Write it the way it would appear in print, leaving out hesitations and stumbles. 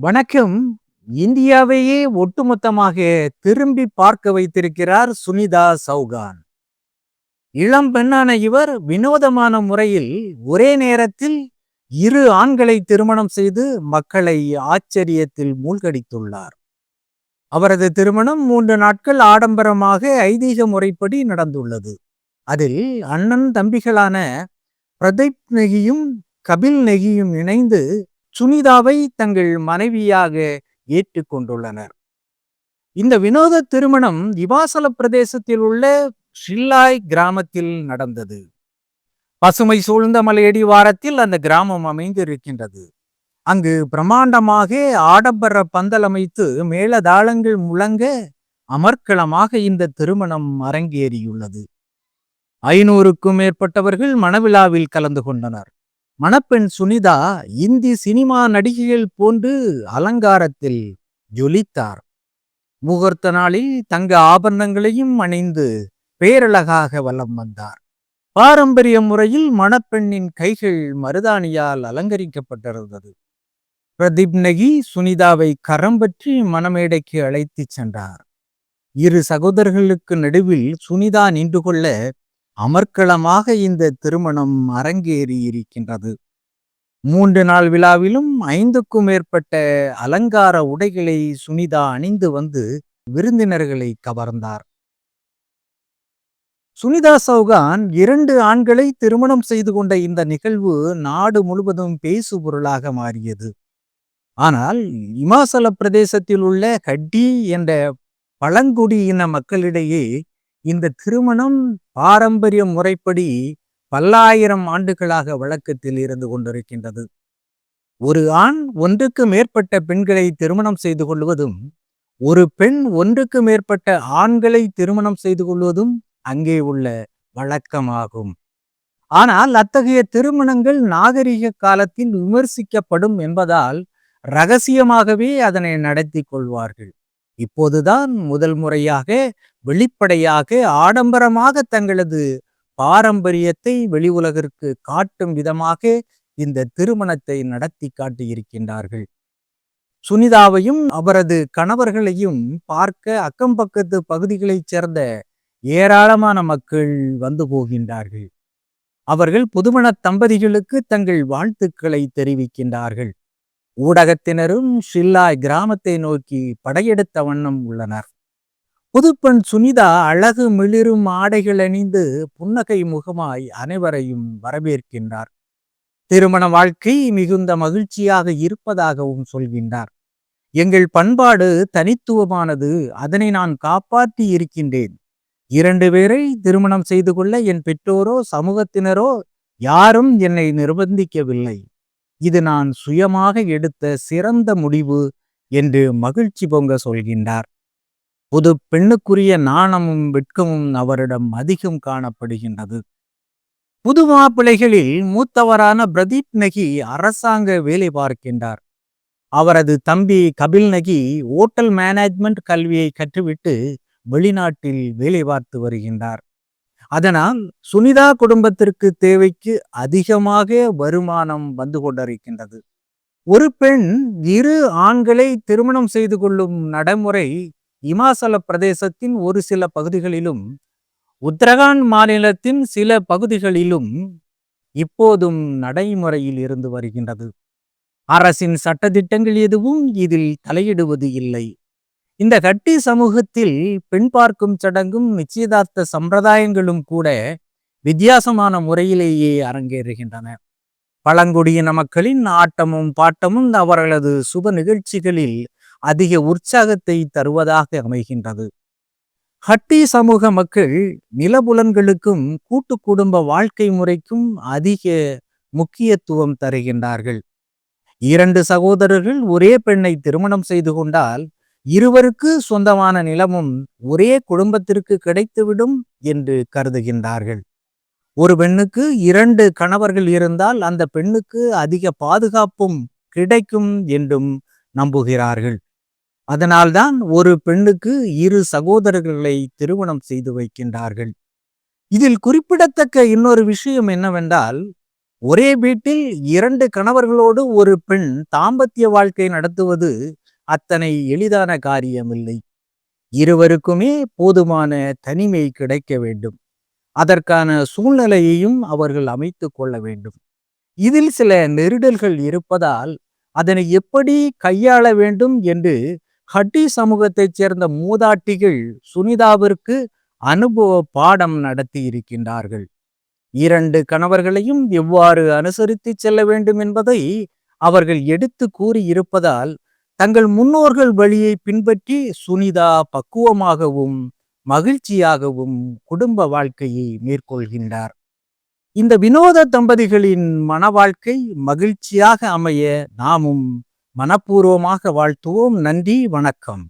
வணக்கம். இந்தியாவையே ஒட்டுமொத்தமாக திரும்பி பார்க்க வைத்திருக்கிறார் சுனிதா சௌகான். இளம் பெண்ணான இவர் வினோதமான முறையில் ஒரே நேரத்தில் இரு ஆண்களை திருமணம் செய்து மக்களை ஆச்சரியத்தில் மூழ்கடித்துள்ளார். அவரது திருமணம் 3 நாட்கள் ஆடம்பரமாக ஐதீக முறைப்படி நடந்துள்ளது. அதில் அண்ணன் தம்பிகளான பிரதீப் நெகியும் கபில் நெகியும் இணைந்து சுனிதாவை தங்கள் மனைவியாக ஏற்றுக்கொண்டுள்ளனர். இந்த வினோத திருமணம் இமாச்சல பிரதேசத்தில் உள்ள ஷில்லாய் கிராமத்தில் நடந்தது. பசுமை சூழ்ந்த மலையடிவாரத்தில் அந்த கிராமம் அமைந்திருக்கின்றது. அங்கு பிரம்மாண்டமாக ஆடம்பர பந்தல் அமைத்து மேளதாளங்கள் முழங்க அமர்க்களமாக இந்த திருமணம் அரங்கேறியுள்ளது. 500க்கும் மேற்பட்டவர்கள் மணவிழாவில் கலந்து கொண்டனர். மணப்பெண் சுனிதா இந்தி சினிமா நடிகைகள் போன்று அலங்காரத்தில் ஜொலித்தார். முகூர்த்த நாளில் தங்க ஆபரணங்களையும் அணிந்து பேரழகாக வலம் வந்தார். பாரம்பரிய முறையில் மணப்பெண்ணின் கைகள் மருதாணியால் அலங்கரிக்கப்பட்டிருந்தது. பிரதீப் நெகி சுனிதாவை கரம் பற்றி மணமேடைக்கு அழைத்துச் சென்றார். இரு சகோதரர்களுக்கு நடுவில் சுனிதா நின்று கொள்ள அமர்க்களமாக இந்த திருமணம் அரங்கேறி இருக்கின்றது. 3 நாள் விழாவிலும் 5க்கும் மேற்பட்ட அலங்கார உடைகளை சுனிதா அணிந்து வந்து விருந்தினர்களை கவர்ந்தார். சுனிதா சௌகான் 2 ஆண்களை திருமணம் செய்து கொண்ட இந்த நிகழ்வு நாடு முழுவதும் பேசுபொருளாக மாறியது. ஆனால் இமாச்சல பிரதேசத்தில் உள்ள கட்டி என்ற பழங்குடியின மக்களிடையே இந்த திருமணம் பாரம்பரிய முறைப்படி பல்லாயிரம் ஆண்டுகளாக வழக்கத்தில் இருந்து கொண்டிருக்கின்றது. ஒரு ஆண் ஒன்றுக்கு மேற்பட்ட பெண்களை திருமணம் செய்து கொள்வதும் ஒரு பெண் ஒன்றுக்கு மேற்பட்ட ஆண்களை திருமணம் செய்து கொள்வதும் அங்கே உள்ள வழக்கமாகும். ஆனால் அத்தகைய திருமணங்கள் நாகரிக காலத்தில் விமர்சிக்கப்படும் என்பதால் இரகசியமாகவே அதனை நடத்தி கொள்வார்கள். இப்போதுதான் முதல் முறையாக வெளிப்படையாக ஆடம்பரமாக தங்களது பாரம்பரியத்தை வெளி உலகிற்கு காட்டும் விதமாக இந்த திருமணத்தை நடத்தி காட்டியிருக்கின்றார்கள். சுனிதாவையும் அவரது கணவர்களையும் பார்க்க அக்கம் பக்கத்து பகுதிகளைச் சேர்ந்த ஏராளமான மக்கள் வந்து போகின்றார்கள். அவர்கள் புதுமண தம்பதிகளுக்கு தங்கள் வாழ்த்துக்களை தெரிவிக்கின்றார்கள். ஊடகத்தினரும் ஷில்லாய் கிராமத்தை நோக்கி படையெடுத்த வண்ணம் உள்ளனர். புதுப்பெண் சுனிதா அழகு மிளிரும் ஆடைகள் அணிந்து புன்னகை முகமாய் அனைவரையும் வரவேற்கின்றார். திருமண வாழ்க்கை மிகுந்த மகிழ்ச்சியாக இருப்பதாகவும் சொல்கின்றார். எங்கள் பண்பாடு தனித்துவமானது, அதனை நான் காப்பாற்றி இருக்கின்றேன். 2 பேரை திருமணம் செய்து கொள்ள என் பெற்றோரோ சமூகத்தினரோ யாரும் என்னை நிர்பந்திக்கவில்லை. இது நான் சுயமாக எடுத்த சிறந்த முடிவு என்று மகிழ்ச்சி பொங்க சொல்கின்றார். புது பெண்ணுக்குரிய நாணமும் வெட்கமும் அவரிடம் அதிகம் காணப்படுகின்றது. புது மாப்பிள்ளைகளில் மூத்தவரான பிரதீப் நெகி அரசாங்க வேலை பார்க்கின்றார். அவரது தம்பி கபில் நெகி ஓட்டல் மேனேஜ்மெண்ட் கல்வியை கற்றுவிட்டு வெளிநாட்டில் வேலை பார்த்து வருகின்றார். அதனால் சுனிதா குடும்பத்திற்கு தேவைக்கு அதிகமாக வருமானம் வந்து கொண்டிருக்கின்றது. ஒரு பெண் 2 ஆண்களை திருமணம் செய்து கொள்ளும் நடைமுறை இமாச்சல பிரதேசத்தின் ஒரு சில பகுதிகளிலும் உத்தரகாண்ட் மாநிலத்தின் சில பகுதிகளிலும் இப்போதும் நடைமுறையில் இருந்து வருகின்றது. அரசின் சட்டதிட்டங்கள் எதுவும் இதில் தலையிடுவது இல்லை. இந்த கட்டி சமூகத்தில் பெண் பார்க்கும் சடங்கும் நிச்சயதார்த்த சம்பிரதாயங்களும் கூட வித்தியாசமான முறையிலேயே அரங்கேறுகின்றன. பழங்குடியின மக்களின் ஆட்டமும் பாட்டமும் அவர்களது சுப நிகழ்ச்சிகளில் அதிக உற்சாகத்தை தருவதாக அமைகின்றது. ஹட்டி சமூக மக்கள் நிலபுலன்களுக்கும் கூட்டு குடும்ப வாழ்க்கை முறைக்கும் அதிக முக்கியத்துவம் தருகின்றார்கள். 2 சகோதரர்கள் ஒரே பெண்ணை திருமணம் செய்து கொண்டால் இருவருக்கு சொந்தமான நிலமும் ஒரே குடும்பத்திற்கு கிடைத்துவிடும் என்று கருதுகின்றார்கள். ஒரு பெண்ணுக்கு 2 கணவர்கள் இருந்தால் அந்த பெண்ணுக்கு அதிக பாதுகாப்பும் கிடைக்கும் என்றும் நம்புகிறார்கள். அதனால்தான் ஒரு பெண்ணுக்கு 2 சகோதரர்களை திருமணம் செய்து வைக்கின்றார்கள். இதில் குறிப்பிடத்தக்க இன்னொரு விஷயம் என்னவென்றால், ஒரே வீட்டில் 2 கணவர்களோடு ஒரு பெண் தாம்பத்திய வாழ்க்கை நடத்துவது அத்தனை எளிதான காரியமில்லை. இருவருக்குமே போதுமான தனிமை கிடைக்க வேண்டும். அதற்கான சூழ்நிலையையும் அவர்கள் அமைத்துக் கொள்ள வேண்டும். இதில் சில நெருடல்கள் இருப்பதால் அதனை எப்படி கையாள வேண்டும் என்று ஹட்டி சமூகத்தைச் சேர்ந்த மூதாட்டிகள் சுனிதாவிற்கு அனுபவ பாடம் நடத்தி இருக்கின்றார்கள். 2 கணவர்களையும் எவ்வாறு அனுசரித்து செல்ல வேண்டும் என்பதை அவர்கள் எடுத்து கூறி இருப்பதால் தங்கள் முன்னோர்கள் வழியை பின்பற்றி சுனிதா பக்குவமாகவும் மகிழ்ச்சியாகவும் குடும்ப வாழ்க்கையை மேற்கொள்கின்றார். இந்த வினோத தம்பதிகளின் மன வாழ்க்கை மகிழ்ச்சியாக அமைய நாமும் மனப்பூர்வமாக வாழ்த்துவோம். நன்றி, வணக்கம்.